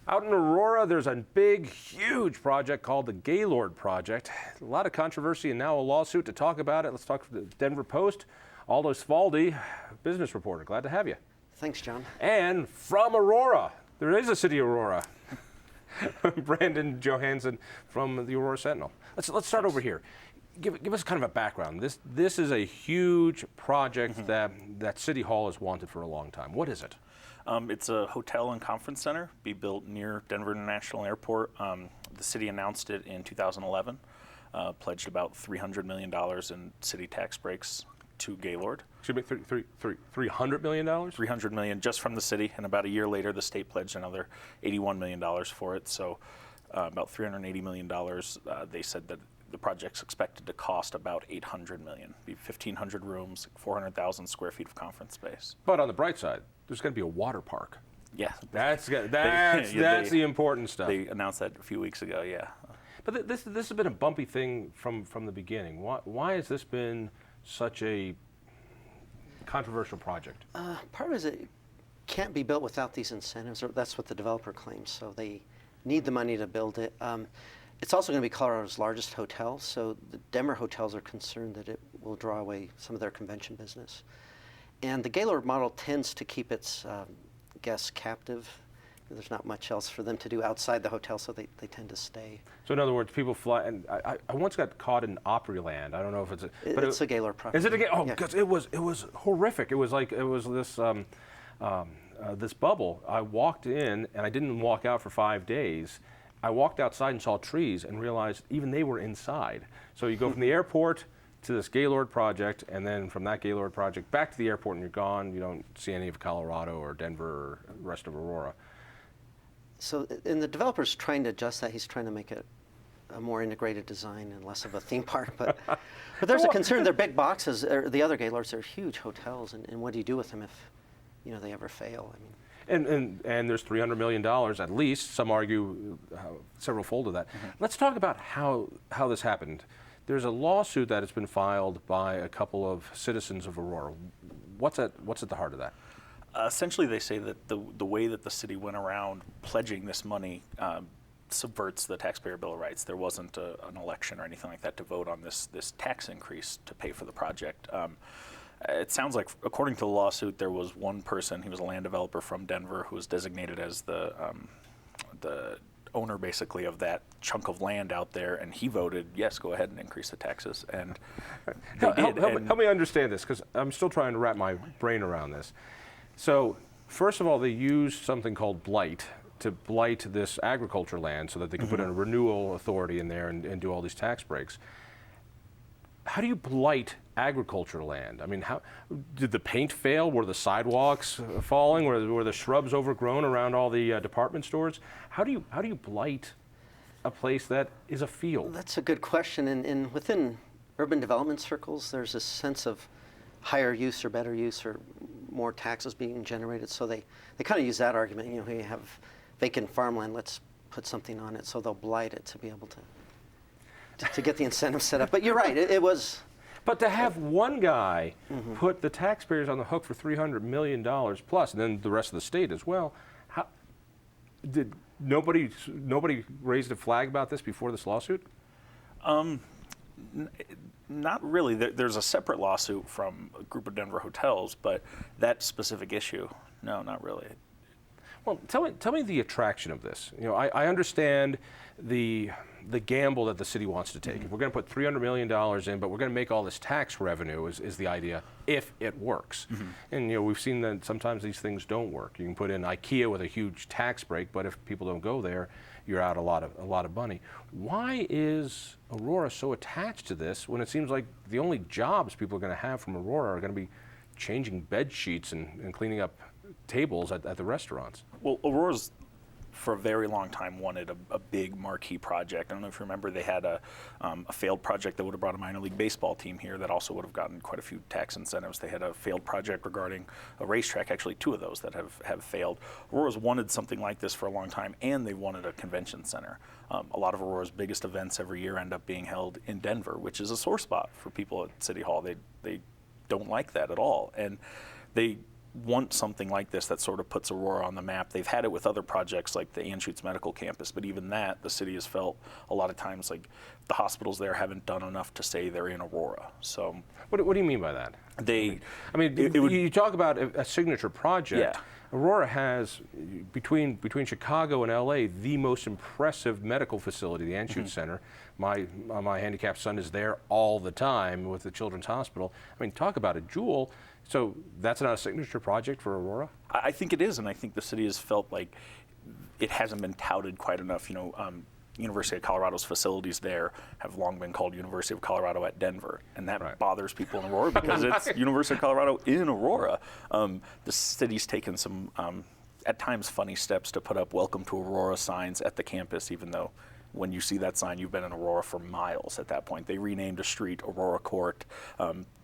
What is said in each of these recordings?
Out in Aurora, there's a big, huge project called the Gaylord Project. A lot of controversy and now a lawsuit to talk about it. Let's talk to the Denver Post. Aldo Svaldi, business reporter. Glad to have you. Thanks, John. And from Aurora, there is a city Aurora. Brandon Johansson from the Aurora Sentinel. Let's start over here. Give us kind of a background. This is a huge project that City Hall has wanted for a long time. What is it? It's a hotel and conference center, be built near Denver International Airport. The city announced it in 2011, pledged about $300 million in city tax breaks to Gaylord. Excuse me, $300 million? $300 million just from the city, and about a year later, the state pledged another $81 million for it. So about $380 million. They said that the project's expected to cost about $800 million, be 1,500 rooms, 400,000 square feet of conference space. But on the bright side, there's going to be a water park. Yeah. That's the important stuff. They announced that a few weeks ago, yeah. But this has been a bumpy thing from the beginning. Why has this been such a controversial project? Part of it is it can't be built without these incentives, or that's what the developer claims, so they need the money to build it. It's also going to be Colorado's largest hotel, so the Denver hotels are concerned that it will draw away some of their convention business. And the Gaylord model tends to keep its guests captive. There's not much else for them to do outside the hotel, so they tend to stay. So in other words, people fly, and I once got caught in Opryland. I don't know if it's it's a Gaylord property. Is it a Gaylord? Oh, because it was horrific. It was this this bubble. I walked in, and I didn't walk out for 5 days. I walked outside and saw trees and realized even they were inside. So you go from the airport to this Gaylord project, and then from that Gaylord project back to the airport, and you're gone. You don't see any of Colorado or Denver or the rest of Aurora. So, and the developer's trying to adjust that. He's trying to make it a more integrated design and less of a theme park. But there's a concern. They're big boxes. The other Gaylords are huge hotels, and what do you do with them if they ever fail? I mean. And there's $300 million at least. Some argue several fold of that. Let's talk about how this happened. There's a lawsuit that has been filed by a couple of citizens of Aurora. What's at the heart of that? Essentially, they say that the way that the city went around pledging this money subverts the taxpayer bill of rights. There wasn't an election or anything like that to vote on this tax increase to pay for the project. It sounds like, according to the lawsuit, there was one person, he was a land developer from Denver, who was designated as the owner, basically, of that chunk of land out there, and he voted, yes, go ahead and increase the taxes, and they did. Help me understand this, because I'm still trying to wrap my brain around this. So, first of all, they used something called blight to blight this agriculture land so that they could put in a renewal authority in there and do all these tax breaks. How do you blight agricultural land? I mean, how did the paint fail? Were the sidewalks falling? Were the shrubs overgrown around all the department stores? How do you blight a place that is a field? That's a good question. And within urban development circles, there's a sense of higher use or better use or more taxes being generated. So they kind of use that argument. You have vacant farmland. Let's put something on it. So they'll blight it to be able to get the incentive set up. But you're right, it was. But to have one guy put the taxpayers on the hook for $300 million plus, and then the rest of the state as well, did nobody raised a flag about this before this lawsuit? Not really. There's a separate lawsuit from a group of Denver hotels, but that specific issue, no, not really. Well, tell me the attraction of this. I understand the gamble that the city wants to take. We're going to put $300 million in, but we're going to make all this tax revenue is the idea if it works. And we've seen that sometimes these things don't work. You can put in IKEA with a huge tax break, but if people don't go there, you're out a lot of money. Why is Aurora so attached to this when it seems like the only jobs people are going to have from Aurora are going to be changing bed sheets and cleaning up tables at the restaurants? Well, Aurora's for a very long time wanted a big marquee project. I don't know if you remember, they had a failed project that would have brought a minor league baseball team here that also would have gotten quite a few tax incentives. They had a failed project regarding a racetrack, actually two of those that have failed. Aurora's wanted something like this for a long time, and they wanted a convention center. A lot of Aurora's biggest events every year end up being held in Denver, which is a sore spot for people at City Hall. They don't like that at all. And they want something like this that sort of puts Aurora on the map. They've had it with other projects like the Anschutz Medical Campus, but even that, the city has felt a lot of times like the hospitals there haven't done enough to say they're in Aurora. So What do you mean by that? they, I mean, you talk about a signature project. Yeah. Aurora has, between Chicago and LA, the most impressive medical facility, the Anschutz Center. My handicapped son is there all the time with the Children's Hospital. I mean, talk about a jewel. So that's not a signature project for Aurora? I think it is, and I think the city has felt like it hasn't been touted quite enough. You know, University of Colorado's facilities there have long been called University of Colorado at Denver, and that bothers people in Aurora because it's University of Colorado in Aurora. The city's taken some, at times, funny steps to put up "Welcome to Aurora" signs at the campus, even though when you see that sign, you've been in Aurora for miles at that point. They renamed a street Aurora Court,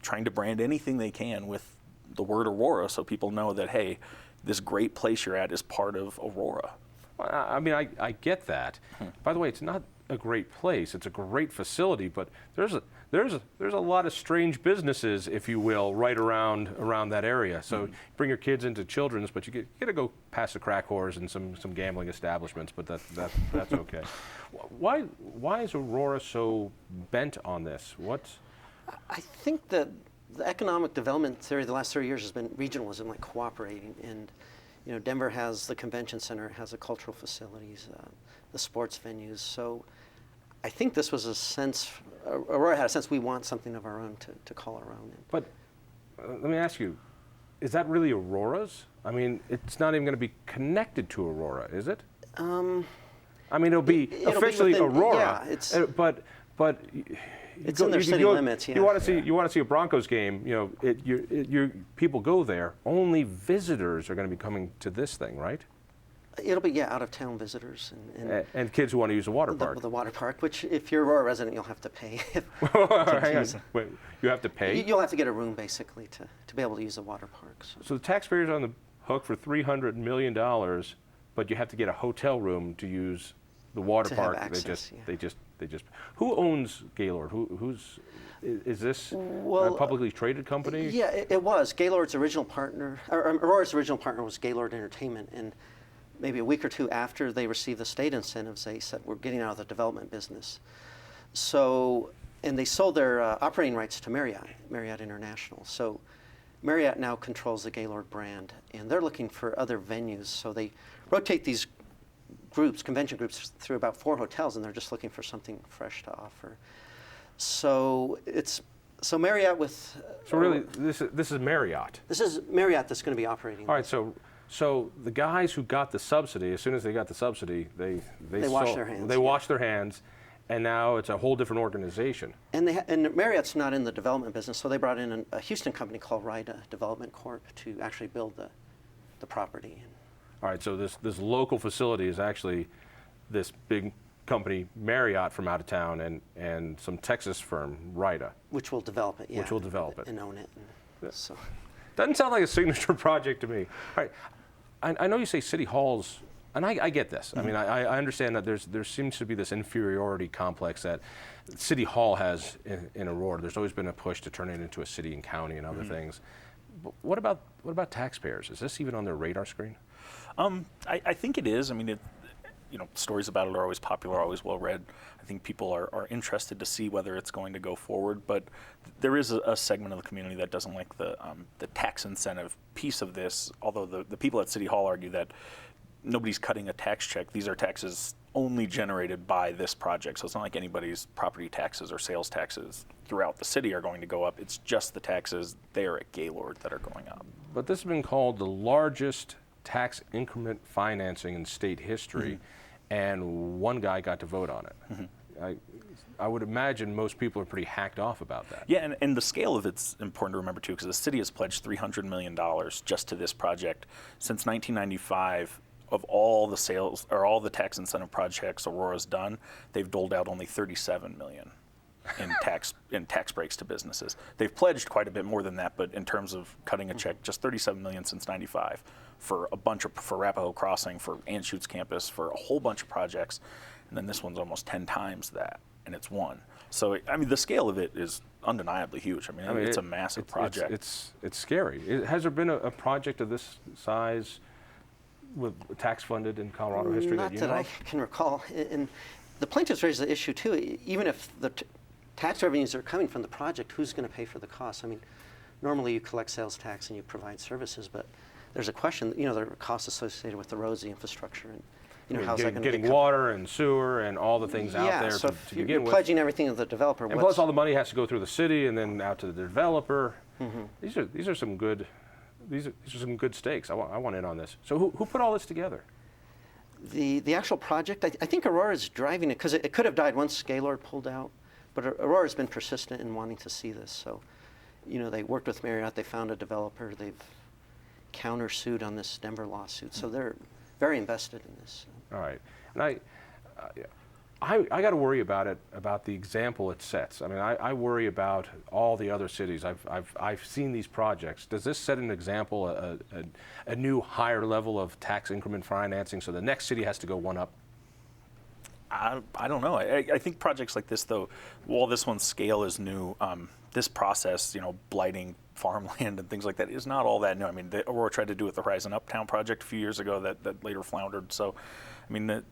trying to brand anything they can with the word Aurora so people know that, hey, this great place you're at is part of Aurora. Well, I mean, I get that. By the way, it's not a great place. It's a great facility, but there's a lot of strange businesses, if you will, right around that area. So bring your kids into Children's, but you get to go past the crack whores and some gambling establishments. But that's okay. Why is Aurora so bent on this? I think that the economic development theory the last 30 years has been regionalism, like cooperating. And you know, Denver has the convention center, it has the cultural facilities, the sports venues. So I think this was a sense, Aurora had a sense we want something of our own to call our own. But let me ask you, is that really Aurora's? I mean, it's not even going to be connected to Aurora, is it? I mean, it'll be officially within, Aurora, yeah, but it's in their city limits. Yeah. You want to see a Broncos game. You know, people go there. Only visitors are going to be coming to this thing, right? It'll be out of town visitors and kids who want to use the water park. The water park, which if you're a Aurora resident, you'll have to pay. Hang on. Wait, you have to pay? You'll have to get a room basically to be able to use the water park. So the taxpayers are on the hook for $300 million, but you have to get a hotel room to use the water park. Have access, they just. Who owns Gaylord? Is this a publicly traded company? Yeah, it was. Gaylord's original partner, or Aurora's original partner was Gaylord Entertainment, and maybe a week or two after they received the state incentives, they said, we're getting out of the development business. So, and they sold their operating rights to Marriott International. So Marriott now controls the Gaylord brand, and they're looking for other venues. So they rotate these groups, convention groups, through about 4 hotels, and they're just looking for something fresh to offer. So Marriott with. So really, this is Marriott. This is Marriott that's going to be operating. All right, so the guys who got the subsidy, as soon as they got the subsidy, they washed their hands. They washed their hands, and now it's a whole different organization. And and Marriott's not in the development business, so they brought in a Houston company called Ryda Development Corp to actually build the property. All right, so this local facility is actually this big company, Marriott, from out of town, and some Texas firm, Ryda. Which will develop it, yeah. Which will develop it. And own it. So. Doesn't sound like a signature project to me. All right, I know you say city halls, and I get this. I mean, I understand that there seems to be this inferiority complex that City Hall has in Aurora. There's always been a push to turn it into a city and county and other things. But what about taxpayers? Is this even on their radar screen? I think it is. I mean, stories about it are always popular, always well read. I think people are interested to see whether it's going to go forward, but there is a segment of the community that doesn't like the tax incentive piece of this, although the people at City Hall argue that nobody's cutting a tax check. These are taxes only generated by this project, so it's not like anybody's property taxes or sales taxes throughout the city are going to go up. It's just the taxes there at Gaylord that are going up. But this has been called the largest tax increment financing in state history, and one guy got to vote on it. I would imagine most people are pretty hacked off about that. Yeah, and the scale of it's important to remember too, because the city has pledged $300 million just to this project. Since 1995, of all the sales or all the tax incentive projects Aurora's done, they've doled out only $37 million in tax breaks to businesses. They've pledged quite a bit more than that, but in terms of cutting a check, just $37 million since '95 for Arapahoe Crossing, for Anschutz campus, for a whole bunch of projects, and then this one's almost 10 times that, and it's won. So, I mean, the scale of it is undeniably huge. I mean, it's a massive project. It's scary. Has there been a project of this size with tax funded in Colorado history Not that you that know I of? can recall. And the plaintiffs raised the issue too. Even if the tax revenues are coming from the project, who's going to pay for the costs? I mean, normally you collect sales tax and you provide services, but there's a question. You know, there are costs associated with the roads, the infrastructure, and you know, how's that going to be getting water and sewer and all the things out there so to if begin you're with. pledging everything to the developer. And plus all the money has to go through the city and then out to the developer. These are some good stakes. I want in on this. So who put all this together? The actual project, I think Aurora is driving it, because it could have died once Gaylord pulled out, but Aurora's been persistent in wanting to see this. So, you know, they worked with Marriott, they found a developer, they've countersued on this Denver lawsuit, so they're very invested in this. All right, and I got to worry about the example it sets. I mean, I worry about all the other cities. I've seen these projects. Does this set an example, a new higher level of tax increment financing, so the next city has to go one up? I don't know. I think projects like this, though, while this one's scale is new, this process, you know, blighting farmland and things like that is not all that new. I mean, Aurora tried to do it with the Horizon Uptown project a few years ago that later floundered. So, I mean,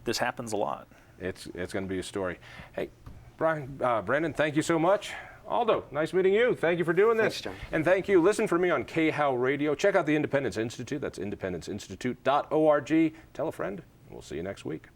this happens a lot. It's going to be a story. Hey, Brandon, thank you so much. Aldo, nice meeting you. Thank you for doing this. Thanks, John. And thank you. Listen for me on KHOW Radio. Check out the Independence Institute. That's independenceinstitute.org. Tell a friend. We'll see you next week.